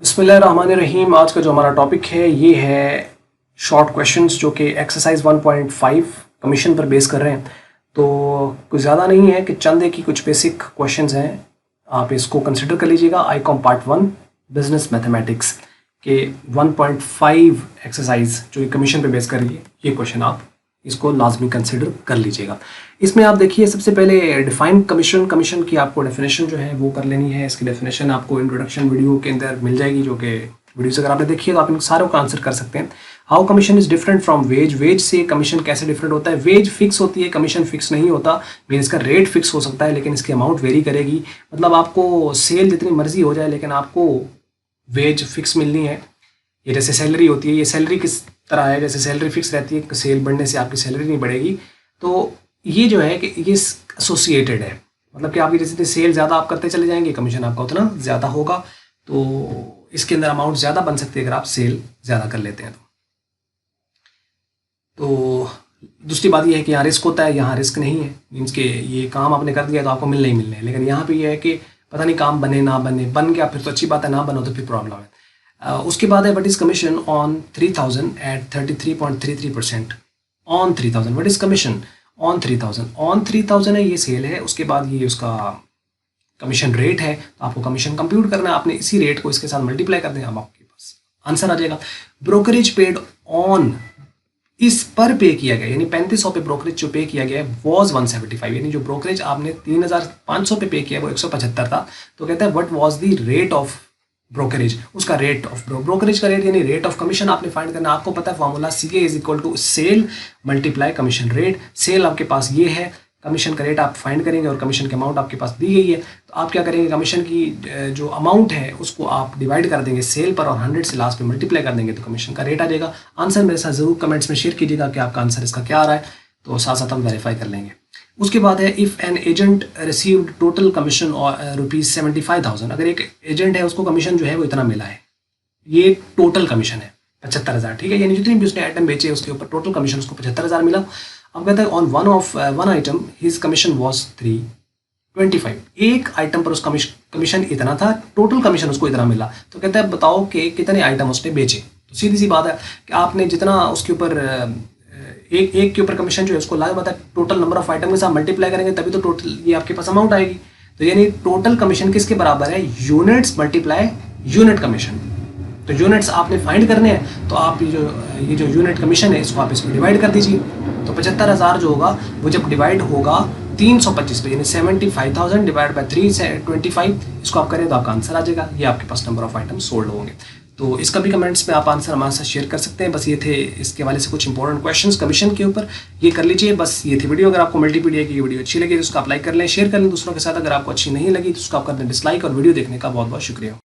बिस्मिल्लाहिर्रहमानिर्रहीम। आज का जो हमारा टॉपिक है ये है शॉर्ट क्वेश्चंस जो कि एक्सरसाइज 1.5 कमीशन पर बेस कर रहे हैं। तो कुछ ज़्यादा नहीं है कि चंद की कुछ बेसिक क्वेश्चंस हैं, आप इसको कंसिडर कर लीजिएगा। आईकॉम पार्ट 1 बिजनेस मैथमेटिक्स के 1.5 एक्सरसाइज जो ये कमीशन पर बेस कर रही है, ये क्वेश्चन आप इसको लाजमी कंसिडर कर लीजिएगा। इसमें आप देखिए, सबसे पहले डिफाइन कमीशन की आपको डेफिनेशन जो है वो कर लेनी है। इसकी डेफिनेशन आपको इंट्रोडक्शन वीडियो के अंदर मिल जाएगी, जो कि वीडियोस अगर आपने देखी है तो आप इन सारों का आंसर कर सकते हैं। How commission is different from wage, wage से कमीशन कैसे डिफरेंट होता है। वेज फिक्स होती है, कमीशन फिक्स नहीं होता। मीन इसका रेट फिक्स हो सकता है लेकिन इसकी अमाउंट वेरी करेगी। मतलब आपको सेल जितनी मर्जी हो जाए लेकिन आपको वेज फिक्स मिलनी है। ये जैसे सैलरी होती है, ये सैलरी किस तरह है, जैसे सैलरी फिक्स रहती है, सेल बढ़ने से आपकी सैलरी नहीं बढ़ेगी। तो ये जो है कि ये एसोसिएटेड है, मतलब कि आपकी जितनी सेल ज़्यादा आप करते चले जाएंगे कमीशन आपका उतना ज़्यादा होगा। तो इसके अंदर अमाउंट ज़्यादा बन सकती है अगर आप सेल ज़्यादा कर लेते हैं तो दूसरी बात यह है कि यहाँ रिस्क होता है, यहाँ रिस्क नहीं है। मीन्स कि ये काम आपने कर दिया तो आपको मिलना ही मिलना है। लेकिन यहाँ पे ये है कि पता नहीं काम बने ना बने, बन गया फिर तो अच्छी बात है, ना बनो तो फिर प्रॉब्लम है। उसके बाद है what is commission on 3000 at 33.33% on 3000। What is commission on 3000? On 3000 है, ये सेल है। उसके बाद ये उसका कमीशन रेट है, तो आपको कमीशन कंप्यूट करना है। आपने इसी रेट को इसके साथ मल्टीप्लाई कर दें, अब आपके पास आंसर आ जाएगा। ब्रोकरेज पेड ऑन, इस पर पे किया गया, यानी 3500 पे ब्रोकरेज जो पे किया गया है वॉज 175, यानी जो ब्रोकरेज आपने 3500 पे पे किया वो 175 था। तो कहता है what was the rate of brokerage, उसका रेट ऑफ ब्रोकरेज का रेट यानी रेट ऑफ कमीशन आपने फाइंड करना। आपको पता है formula CA is equal to sale multiply commission rate. Sale आपके पास ये है, कमीशन का रेट आप फाइंड करेंगे और कमीशन की अमाउंट आपके पास दी गई है। तो आप क्या करेंगे, कमीशन की जो अमाउंट है उसको आप डिवाइड कर देंगे सेल पर और 100 से लास्ट पे मल्टीप्लाई कर देंगे तो कमीशन का रेट आ जाएगा। आंसर मेरे साथ जरूर कमेंट्स में शेयर कीजिएगा कि आपका आंसर इसका क्या आ रहा है, तो साथ साथ हम वेरीफाई कर लेंगे। उसके बाद है if an agent received total commission और ₹75,000, अगर एक एजेंट है उसको कमीशन जो है वो इतना मिला है, ये टोटल कमीशन है 75,000, ठीक है, यानी जितनी भी उसने आइटम बेचे उसके ऊपर टोटल कमीशन उसको 75,000 मिला। अब कहता है on one item his commission was 325, एक आइटम पर उसका कमीशन इतना था, टोटल कमीशन उसको इतना मिला। तो कहता है बताओ कि कितने आइटम उसने बेचे। तो सीधी सी बात है कि आपने जितना उसके ऊपर एक के ऊपर कमीशन जो है उसको लाए बता टोटल नंबर ऑफ आइटम के साथ मल्टीप्लाई करेंगे तभी तो टोटल ये आपके पास अमाउंट आएगी। तो यानी टोटल कमीशन किसके बराबर है, यूनिट्स मल्टीप्लाई यूनिट कमीशन। तो यूनिट्स आपने फाइंड करने हैं, तो आप ये जो यूनिट कमीशन है इसको आप इसमें डिवाइड कर दीजिए। तो 75,000 जो होगा वो जब डिवाइड होगा 325 पे, यानी 75,000 डिवाइड बाई 325, इसको आप करें तो आपका आंसर आ जाएगा। ये आपके पास नंबर ऑफ आइटम सोल्ड होंगे। तो इसका भी कमेंट्स में आप आंसर हमारे साथ शेयर कर सकते हैं। बस ये थे इसके वाले से कुछ इंपॉर्टेंट क्वेश्चंस कमीशन के ऊपर, ये कर लीजिए। बस ये थी वीडियो। अगर आपको मल्टीपीडिया की वीडियो अच्छी लगी तो उसको आप लाइक कर लें, शेयर कर लें दूसरों के साथ। अगर आपको अच्छी नहीं लगी तो उसको आप कर दें डिसलाइक। और वीडियो देखने का बहुत बहुत शुक्रिया।